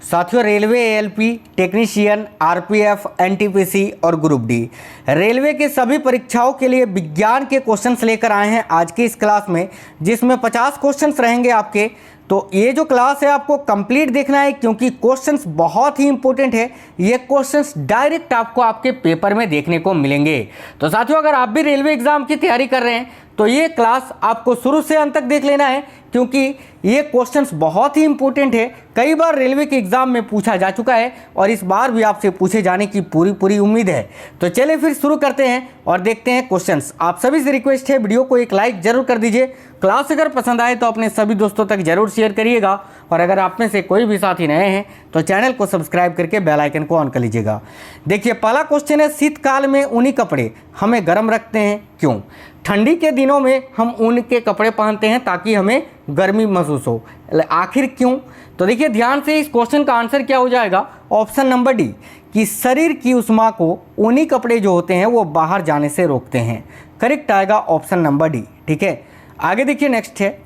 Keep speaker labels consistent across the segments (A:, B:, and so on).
A: साथियों railway ALP, technician, RPF, NTPC और group D railway के सभी परीक्षाओं के लिए विज्ञान के क्वेश्चंस लेकर आए हैं आज की इस क्लास में, जिसमें 50 क्वेश्चंस रहेंगे आपके। तो ये जो क्लास है आपको कंप्लीट देखना है क्योंकि क्वेश्चंस बहुत ही इंपॉर्टेंट है। ये क्वेश्चंस डायरेक्ट आपको आपके पेपर में देखने को मिलेंगे। तो साथियों अगर आप भी रेलवे एग्जाम की तैयारी कर रहे हैं तो ये क्लास आपको शुरू से अंत तक देख लेना है क्योंकि ये क्वेश्चंस बहुत ही इंपॉर्टेंट है। कई बार रेलवे के एग्जाम में पूछा जा चुका है और इस बार भी आपसे पूछे जाने की पूरी उम्मीद है। तो चलिए फिर शुरू करते हैं और देखते हैं क्वेश्चंस। आप सभी से रिक्वेस्ट है वीडियो को एक लाइक जरूर कर दीजिए। क्लास अगर पसंद आए तो अपने सभी दोस्तों तक जरूर शेयर करिएगा और अगर आप में से कोई भी साथी नए हैं तो चैनल को सब्सक्राइब करके बेल आइकन को ऑन कर लीजिएगा। देखिए पहला क्वेश्चन है, शीतकाल में ऊनी कपड़े हमें गर्म रखते हैं क्यों? ठंडी के दिनों में हम ऊन के कपड़े पहनते हैं ताकि हमें गर्मी महसूस हो। आखिर क्यों? तो देखिए ध्यान से, इस क्वेश्चन का आंसर क्या हो जाएगा? ऑप्शन नंबर डी, कि शरीर की उष्मा को ऊनी कपड़े जो होते हैं वो बाहर जाने से रोकते हैं। करेक्ट आएगा ऑप्शन नंबर डी। ठीक है, आगे देखिए नेक्स्ट है,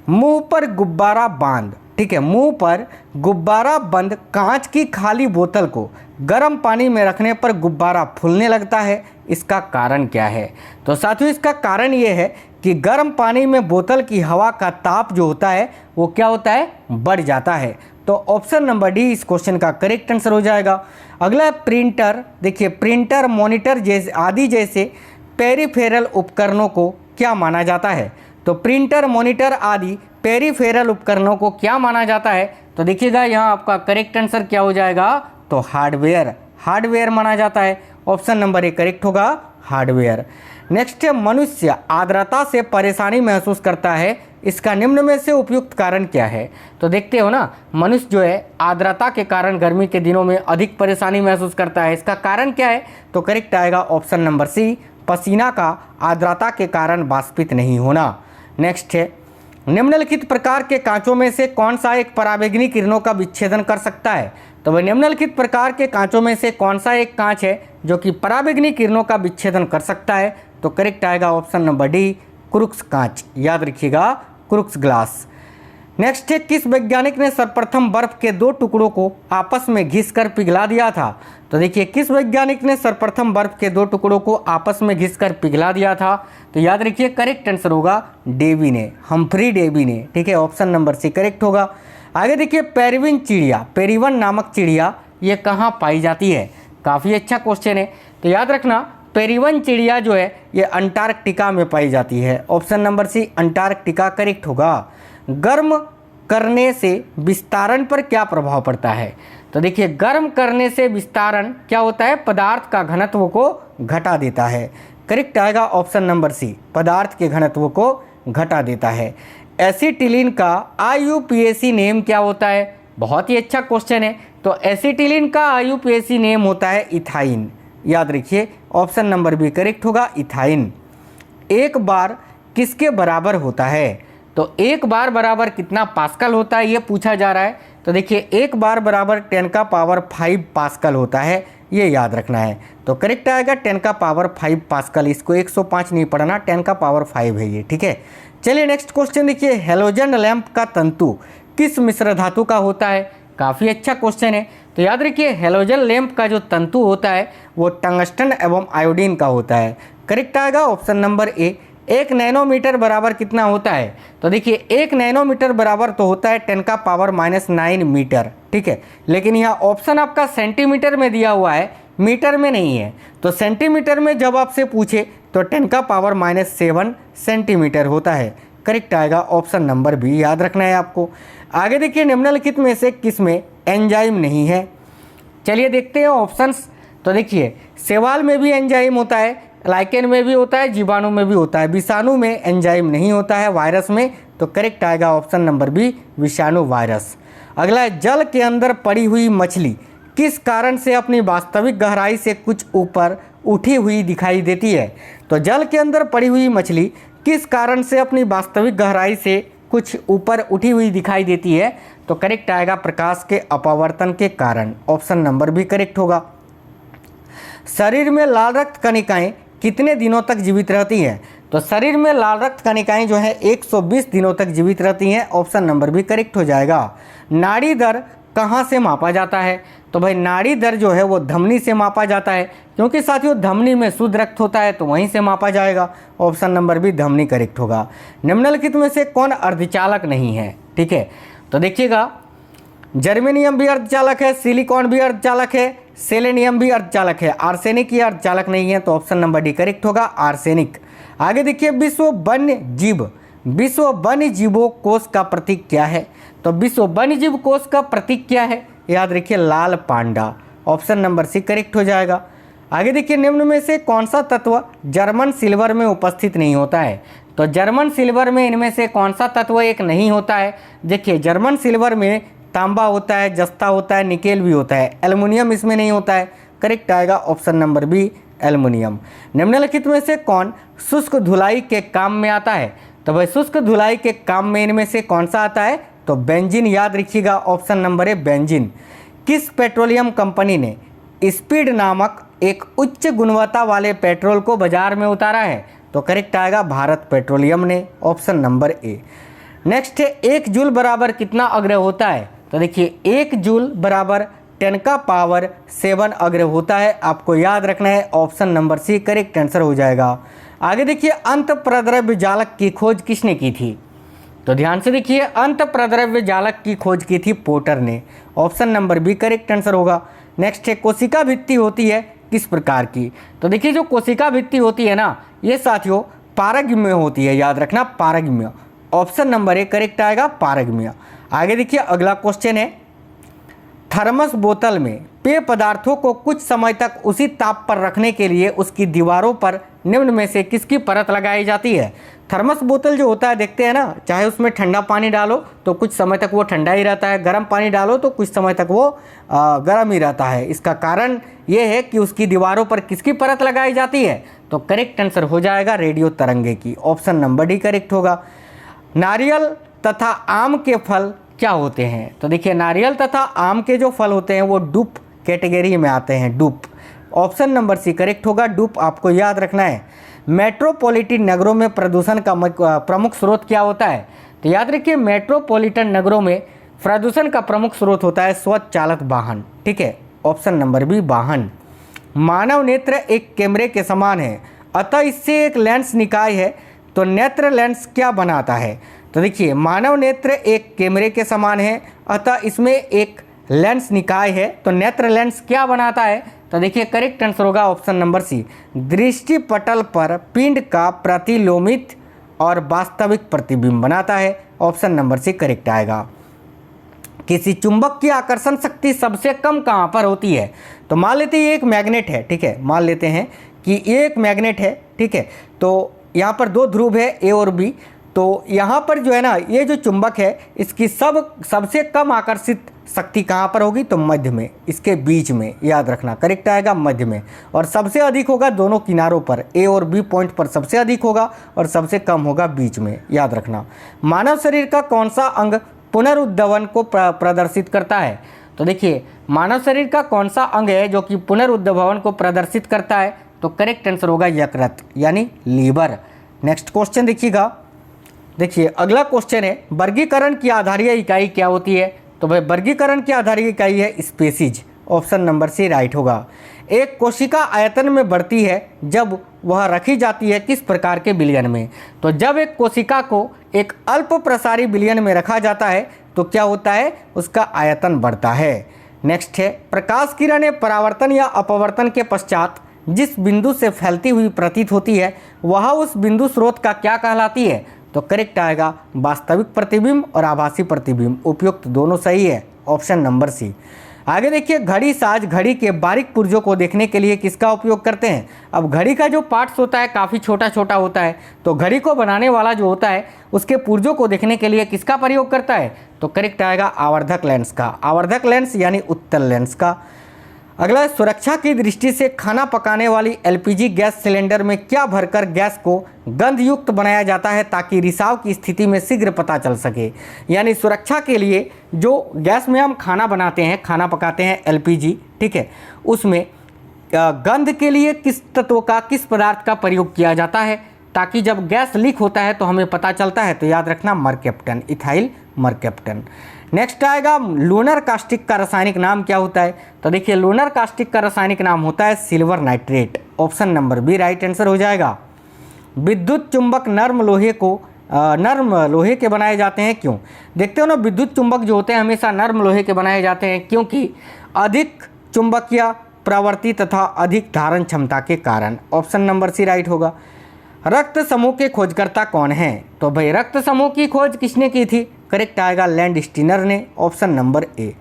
A: मुंह पर गुब्बारा बांध। ठीक है, मुंह पर गुब्बारा बंद कांच की खाली बोतल को गर्म पानी में रखने पर गुब्बारा फूलने लगता है, इसका कारण क्या है? तो साथियों इसका कारण ये है कि गर्म पानी में बोतल की हवा का ताप जो होता है वो क्या होता है? बढ़ जाता है। तो ऑप्शन नंबर डी इस क्वेश्चन का करेक्ट आंसर हो जाएगा। अगला है प्रिंटर। देखिए प्रिंटर, मॉनिटर जैसे आदि जैसे पेरिफेरल उपकरणों को क्या माना जाता है? तो प्रिंटर, मॉनिटर आदि पेरिफेरल उपकरणों को क्या माना जाता है? तो देखिएगा यहाँ आपका करेक्ट आंसर क्या हो जाएगा? तो हार्डवेयर माना जाता है। ऑप्शन नंबर ए करेक्ट होगा, हार्डवेयर। नेक्स्ट है, मनुष्य आर्द्रता से परेशानी महसूस करता है, इसका निम्न में से उपयुक्त कारण क्या है? तो देखते हो ना, मनुष्य जो है आर्द्रता के कारण गर्मी के दिनों में अधिक परेशानी महसूस करता है, इसका कारण क्या है? तो करेक्ट आएगा ऑप्शन नंबर सी, पसीना का आर्द्रता के कारण वाष्पित नहीं होना। नेक्स्ट है, निम्नलिखित प्रकार के कांचों में से कौन सा एक पराबैंगनी किरणों का विच्छेदन कर सकता है? तो वह निम्नलिखित प्रकार के कांचों में से कौन सा एक कांच है जो कि पराबैंगनी किरणों का विच्छेदन कर सकता है? तो करेक्ट आएगा ऑप्शन नंबर डी, क्रुक्स कांच। याद रखिएगा, क्रुक्स ग्लास। नेक्स्ट है, किस वैज्ञानिक ने सर्वप्रथम बर्फ के दो टुकड़ों को आपस में घिसकर पिघला दिया था? तो देखिए किस वैज्ञानिक ने सर्वप्रथम बर्फ के दो टुकड़ों को आपस में घिसकर पिघला दिया था? तो याद रखिए करेक्ट आंसर होगा डेवी ने, हम्फ्री डेवी ने। ठीक है, ऑप्शन नंबर सी करेक्ट होगा। आगे देखिए, पेरिविन चिड़िया, पेरिवन नामक चिड़िया ये कहाँ पाई जाती है? काफ़ी अच्छा क्वेश्चन है। तो याद रखना, पेरिवन चिड़िया जो है ये अंटार्कटिका में पाई जाती है। Option number C Antarctica correct होगा। गर्म करने से विस्तारण पर क्या प्रभाव पड़ता है? तो देखिए गर्म करने से विस्तारण क्या होता है? पदार्थ का घनत्व को घटा देता है। करेक्ट आएगा ऑप्शन नंबर सी, पदार्थ के घनत्व को घटा देता है। एसिटिलीन का आईयूपीएसी नेम क्या होता है? बहुत ही अच्छा क्वेश्चन है। तो एसिटिलीन का आईयूपीएसी नेम होता है इथाइन। याद रखिए ऑप्शन नंबर बी करेक्ट होगा, इथाइन। एक बार किसके बराबर होता है? तो एक बार बराबर कितना पास्कल होता है ये पूछा जा रहा है। तो देखिए एक बार बराबर 10 का पावर 5 पास्कल होता है, ये याद रखना है। तो करेक्ट आएगा 10 का पावर 5 पास्कल। इसको 105 नहीं पढ़ना, 10 का पावर 5 है ये। ठीक है, चलिए नेक्स्ट क्वेश्चन देखिए, हेलोजन लैंप का तंतु किस मिश्र धातु का होता है? काफ़ी अच्छा क्वेश्चन है। तो याद रखिए हेलोजन लैंप का जो तंतु होता है वो टंगस्टन एवं आयोडीन का होता है। करेक्ट आएगा ऑप्शन नंबर ए। 1 नैनोमीटर बराबर कितना होता है? तो देखिए 1 नैनोमीटर बराबर तो होता है 10 का पावर -9 मीटर। ठीक है, लेकिन यहाँ ऑप्शन आपका सेंटीमीटर में दिया हुआ है, मीटर में नहीं है। तो सेंटीमीटर में जब आपसे पूछे तो 10 का पावर -7 सेंटीमीटर होता है। करेक्ट आएगा ऑप्शन नंबर बी, याद रखना है आपको। आगे देखिए, निम्नलिखित में से किसमें एंजाइम नहीं है? चलिए देखते हैं ऑप्शंस। तो देखिए शैवाल में भी एंजाइम होता है, लाइकेन में भी होता है, जीवाणु में भी होता है, विषाणु में एंजाइम नहीं होता है, वायरस में। तो करेक्ट आएगा ऑप्शन नंबर बी, विषाणु वायरस। अगला है, जल के अंदर पड़ी हुई मछली किस कारण से अपनी वास्तविक गहराई से कुछ ऊपर उठी हुई दिखाई देती है? तो जल के अंदर पड़ी हुई मछली किस कारण से अपनी वास्तविक गहराई से कुछ ऊपर उठी हुई दिखाई देती है? तो करेक्ट आएगा प्रकाश के अपवर्तन के कारण। ऑप्शन नंबर बी करेक्ट होगा। शरीर में लाल रक्त कणिकाएं कितने दिनों तक जीवित रहती हैं? तो शरीर में लाल रक्त कणिकाएं जो है 120 दिनों तक जीवित रहती हैं। ऑप्शन नंबर बी करेक्ट हो जाएगा। नाड़ी दर कहाँ से मापा जाता है? तो भाई नाड़ी दर जो है वो धमनी से मापा जाता है, क्योंकि साथियों धमनी में शुद्ध रक्त होता है तो वहीं से मापा जाएगा। ऑप्शन नंबर बी धमनी करेक्ट होगा। निम्नलिखित में से कौन अर्धचालक नहीं है? ठीक है, तो देखिएगा जर्मेनियम भी अर्धचालक है, सिलिकॉन भी अर्धचालक है, सेलेनियम भी अर्धचालक है, आर्सेनिक ये अर्धचालक नहीं है, तो ऑप्शन नंबर डी करेक्ट होगा, आर्सेनिक। आगे देखिए विश्व वन्य जीव, विश्व वन्य जीवों कोष का प्रतीक क्या है? तो विश्व वन्य जीव कोष का प्रतीक क्या है? याद रखिए लाल पांडा। ऑप्शन नंबर सी करेक्ट हो जाएगा। आगे देखिए निम्न में से कौन सा तत्व जर्मन सिल्वर में उपस्थित नहीं होता है? तो जर्मन सिल्वर में इनमें से कौन सा तत्व एक नहीं होता है? देखिए जर्मन सिल्वर में तांबा होता है, जस्ता होता है, निकेल भी होता है, एल्युमिनियम इसमें नहीं होता है। करेक्ट आएगा ऑप्शन नंबर बी एल्युमिनियम। निम्नलिखित में से कौन शुष्क धुलाई के काम में आता है? तो भाई शुष्क धुलाई के काम में इनमें से कौन सा आता है? तो बेंजीन याद रखिएगा, ऑप्शन नंबर है बेंजीन। किस पेट्रोलियम कंपनी ने स्पीड नामक एक उच्च गुणवत्ता वाले पेट्रोल को बाजार में उतारा है? तो करेक्ट आएगा भारत पेट्रोलियम ने, ऑप्शन नंबर ए। नेक्स्ट है 1 जूल बराबर कितना अग्रह होता है? तो देखिए 1 जूल बराबर 10 का पावर 7 अग्रह होता है, आपको याद रखना है, option number C correct answer हो जाएगा। आगे देखिए अंत प्रद्रव्य जालक की खोज किसने की थी? तो ध्यान से देखिए अंत प्रद्रव्य जालक की खोज की थी पोटर ने, option number B correct answer होगा। नेक्स्ट है कोशिका भित्ति होती है किस प्रकार की? तो देखिए जो कोशिका भित्ति होती है ना, ये साथियों पारगम्य होती है, याद रखना पारगम्य, ऑप्शन नंबर ए करेक्ट आएगा पारगम्य। आगे देखिए अगला क्वेश्चन है थर्मस बोतल में पेय पदार्थों को कुछ समय तक उसी ताप पर रखने के लिए उसकी दीवारों पर निम्न में से किसकी परत लगाई जाती है? थर्मस बोतल जो होता है देखते हैं ना, चाहे उसमें ठंडा पानी डालो तो कुछ समय तक वो ठंडा ही रहता है, गर्म पानी डालो तो कुछ समय तक वो गर्म ही रहता है। इसका कारण ये है कि उसकी दीवारों पर किसकी परत लगाई जाती है? तो करेक्ट आंसर हो जाएगा रेडियो तरंगे की, ऑप्शन नंबर डी करेक्ट होगा। नारियल तथा आम के फल क्या होते हैं? तो देखिए नारियल तथा आम के जो फल होते हैं वो डुप कैटेगरी में आते हैं, डुप, ऑप्शन नंबर सी करेक्ट होगा, डुप आपको याद रखना है। मेट्रोपॉलिटन नगरों में प्रदूषण का प्रमुख स्रोत क्या होता है? तो याद रखिए मेट्रोपॉलिटन नगरों में प्रदूषण का प्रमुख स्रोत होता है स्वचालित वाहन, ठीक है, ऑप्शन नंबर बी वाहन। मानव नेत्र एक कैमरे के समान है, अतः इससे एक लेंस निकाय है, तो नेत्र लेंस क्या बनाता है? तो देखिए मानव नेत्र एक कैमरे के समान है, अतः इसमें एक लेंस निकाय है, तो नेत्र लेंस क्या बनाता है? तो देखिए करेक्ट आंसर होगा ऑप्शन नंबर सी, दृष्टि पटल पर पिंड का प्रतिलोमित और वास्तविक प्रतिबिंब बनाता है, ऑप्शन नंबर सी करेक्ट आएगा। किसी चुंबक की आकर्षण शक्ति सबसे कम कहाँ पर होती है? तो मान लेते हैं ये एक मैग्नेट है, ठीक है, मान लेते हैं कि ये एक मैग्नेट है, ठीक है, तो यहाँ पर 2 ध्रुव है ए और बी, तो यहाँ पर जो है ना ये जो चुंबक है इसकी सबसे कम आकर्षित शक्ति कहाँ पर होगी? तो मध्य में, इसके बीच में, याद रखना करेक्ट आएगा मध्य में, और सबसे अधिक होगा दोनों किनारों पर, ए और बी पॉइंट पर सबसे अधिक होगा और सबसे कम होगा बीच में, याद रखना। मानव शरीर का कौन सा अंग पुनरुद्धावन को प्रदर्शित करता है? तो देखिए मानव शरीर का कौन सा अंग है जो कि पुनरुद्धावन को प्रदर्शित करता है? तो करेक्ट आंसर होगा यकृत यानी लीवर। नेक्स्ट क्वेश्चन देखिएगा, देखिए अगला क्वेश्चन है वर्गीकरण की आधारीय इकाई क्या होती है? तो भाई वर्गीकरण की आधारीय इकाई है species, option number C right होगा। एक कोशिका आयतन में बढ़ती है जब वह रखी जाती है किस प्रकार के विलयन में? तो जब एक कोशिका को एक अल्प प्रसारी विलयन में रखा जाता है तो क्या होता है? उसका आयतन बढ़ता है। नेक्स्ट है प्रकाश किरणें परावर्तन या अपवर्तन के पश्चात जिस बिंदु से फैलती हुई प्रतीत होती है वह उस बिंदु स्रोत का क्या कहलाती है? तो करेक्ट आएगा वास्तविक प्रतिबिंब और आभासी प्रतिबिंब, उपयुक्त दोनों सही है, ऑप्शन नंबर सी। आगे देखिए घड़ी साज घड़ी के बारीक पुर्जों को देखने के लिए किसका उपयोग करते हैं? अब घड़ी का जो पार्ट्स होता है काफ़ी छोटा छोटा होता है, तो घड़ी को बनाने वाला जो होता है उसके पुर्जों को देखने के लिए किसका प्रयोग करता है? तो करेक्ट आएगा आवर्धक लेंस का, आवर्धक लेंस यानी उत्तल लेंस का। अगला सुरक्षा की दृष्टि से खाना पकाने वाली एलपीजी गैस सिलेंडर में क्या भरकर गैस को गंधयुक्त बनाया जाता है ताकि रिसाव की स्थिति में शीघ्र पता चल सके? यानी सुरक्षा के लिए जो गैस में हम खाना बनाते हैं, खाना पकाते हैं एलपीजी, ठीक है, उसमें गंध के लिए किस तत्व का, किस पदार्थ का प्रयोग किया जाता है ताकि जब गैस लीक होता है तो हमें पता चलता है? तो याद रखना मरकैप्टन, इथाइल मरकैप्टन। नेक्स्ट आएगा लूनर कास्टिक का रासायनिक नाम क्या होता है? तो देखिए लूनर कास्टिक का रासायनिक नाम होता है silver nitrate. Option number B right answer हो जाएगा। विद्युत चुंबक नर्म लोहे के बनाए जाते हैं क्यों? देखते हो ना, विद्युत चुंबक जो होते हैं हमेशा नर्म लोहे के बनाए जाते हैं, क्योंकि अधिक चुंबकीय प्रवृत्ति तथा अधिक धारण क्षमता के कारण। ऑप्शन नंबर सी राइट होगा। रक्त समूह के खोजकर्ता कौन है? तो भाई रक्त समूह की खोज किसने की थी? करेक्ट आएगा लैंडस्टीनर ने। Option number A.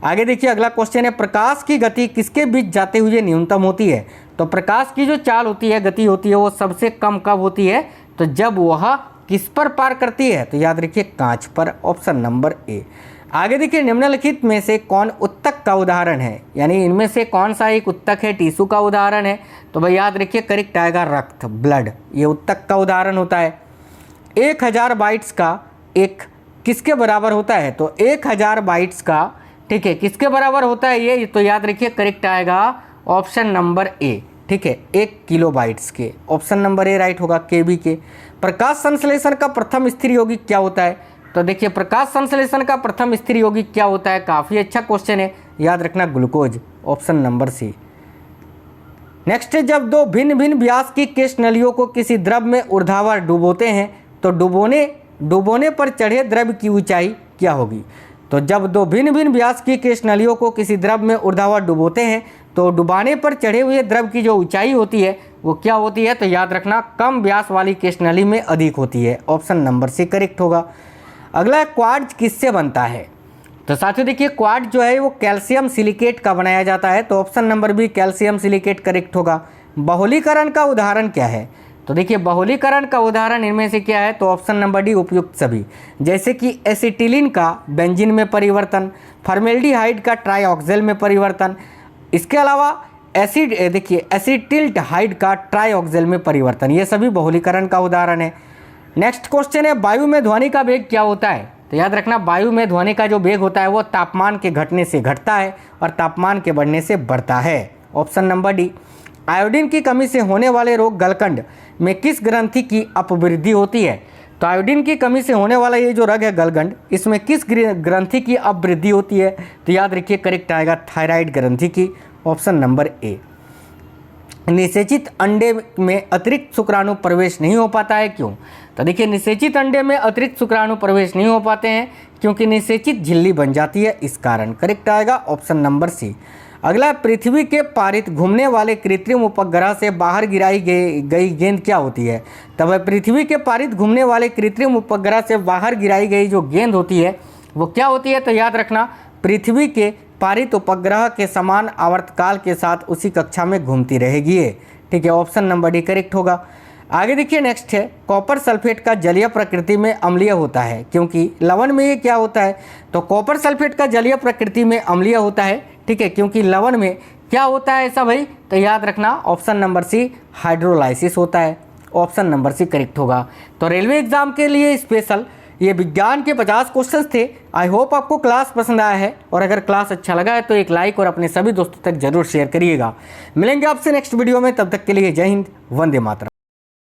A: आगे देखिए अगला क्वेश्चन है, प्रकाश की गति किसके बीच जाते हुए न्यूनतम होती है? तो प्रकाश की जो चाल होती है, गति होती है, वो सबसे कम कब होती है? तो जब वह किस पर पार करती है? तो याद रखिए कांच पर। Option number A. आगे देखिए निम्नलिखित में से कौन उत्तक का उदाहरण है? यानी इनमें से कौन सा एक उत्तक है, टिश्यू का उदाहरण है? तो भाई याद रखिए करेक्ट आएगा रक्त, ब्लड। ये उत्तक का उदाहरण होता है। 1000 बाइट्स का एक किसके बराबर होता है? तो 1000 बाइट्स का, ठीक है, किसके बराबर होता है ये? तो याद रखिए करेक्ट आएगा ऑप्शन नंबर ए, ठीक है, 1 किलोबाइट्स के। ऑप्शन नंबर ए राइट होगा, केबी के। प्रकाश संश्लेषण का प्रथम स्थिर यौगिक क्या होता है? तो देखिए प्रकाश संश्लेषण का प्रथम स्थिर यौगिक क्या होता है? काफ़ी अच्छा क्वेश्चन है, याद रखना glucose. Option number C. Next है, जब दो भिन्न भिन्न व्यास की केश नलियों को किसी द्रव में ऊर्ध्वाधर डुबोते हैं तो डुबोने पर चढ़े द्रव की ऊंचाई क्या होगी? तो जब दो भिन्न भिन्न व्यास की केश नलियों को किसी द्रव में ऊर्ध्वाधर डुबोते हैं तो डुबाने पर चढ़े हुए द्रव की जो ऊंचाई होती है वो क्या होती है? तो याद रखना कम व्यास वाली केश नली में अधिक होती है। ऑप्शन नंबर सी करेक्ट होगा। अगला क्वार्ट्ज किससे बनता है? तो साथियों देखिए क्वार्ट्ज जो है वो कैल्शियम सिलिकेट का बनाया जाता है। तो option number B calcium silicate correct होगा। बहुलीकरण का उदाहरण क्या है? तो देखिए बहुलीकरण का उदाहरण इनमें से क्या है? तो ऑप्शन नंबर डी उपयुक्त सभी, जैसे कि एसिटिलीन का बेंजीन में परिवर्तन, फॉर्मेल्डिहाइड का ट्राइऑक्सेल में परिवर्तन, इसके अलावा एसिटिल्डिहाइड का ट्राइऑक्सेल में परिवर्तन, ये सभी बहुलीकरण का उदाहरण है। नेक्स्ट क्वेश्चन है, वायु में ध्वनि का वेग क्या होता है? तो याद रखना वायु में ध्वनि का जो वेग होता है वो तापमान के घटने से घटता है और तापमान के बढ़ने से बढ़ता है। Option number D. आयोडीन की कमी से होने वाले रोग गलकंड में किस ग्रंथि की अपवृद्धि होती है? तो आयोडीन की कमी से होने वाला ये जो रोग है गलकंड, इसमें किस ग्रंथि की अपवृद्धि होती है? तो याद रखिए करेक्ट आएगा थायराइड ग्रंथि की। Option number A. निषेचित अंडे में अतिरिक्त शुक्राणु प्रवेश नहीं हो पाता है क्यों? तो देखिए निषेचित अंडे में अतिरिक्त शुक्राणु प्रवेश नहीं हो पाते हैं क्योंकि निषेचित झिल्ली बन जाती है, इस कारण। करेक्ट आएगा ऑप्शन नंबर सी। अगला, पृथ्वी के पारित घूमने वाले कृत्रिम उपग्रह से बाहर गिराई गई गेंद क्या होती है? तब पृथ्वी के पारित घूमने वाले कृत्रिम उपग्रह से बाहर गिराई गई जो गेंद होती है वो क्या होती है? तो याद रखना पृथ्वी के पारित उपग्रह के समान आवर्तकाल के साथ उसी कक्षा में घूमती रहेगी ये, ठीक है। ऑप्शन नंबर डी करेक्ट होगा। आगे देखिए नेक्स्ट है, कॉपर सल्फेट का जलीय प्रकृति में अम्लीय होता है क्योंकि लवण में ये क्या होता है? तो कॉपर सल्फेट का जलीय प्रकृति में अम्लीय होता है, ठीक है, क्योंकि लवण में क्या होता है ऐसा भाई? तो याद रखना ऑप्शन नंबर सी हाइड्रोलाइसिस होता है। ऑप्शन नंबर सी करेक्ट होगा। तो रेलवे एग्जाम के लिए स्पेशल ये विज्ञान के 50 क्वेश्चंस थे। आई होप आपको क्लास पसंद आया है, और अगर क्लास अच्छा लगा है तो एक लाइक और अपने सभी दोस्तों तक जरूर शेयर करिएगा। मिलेंगे आपसे नेक्स्ट वीडियो में, तब तक के लिए जय हिंद, वंदे मातरम।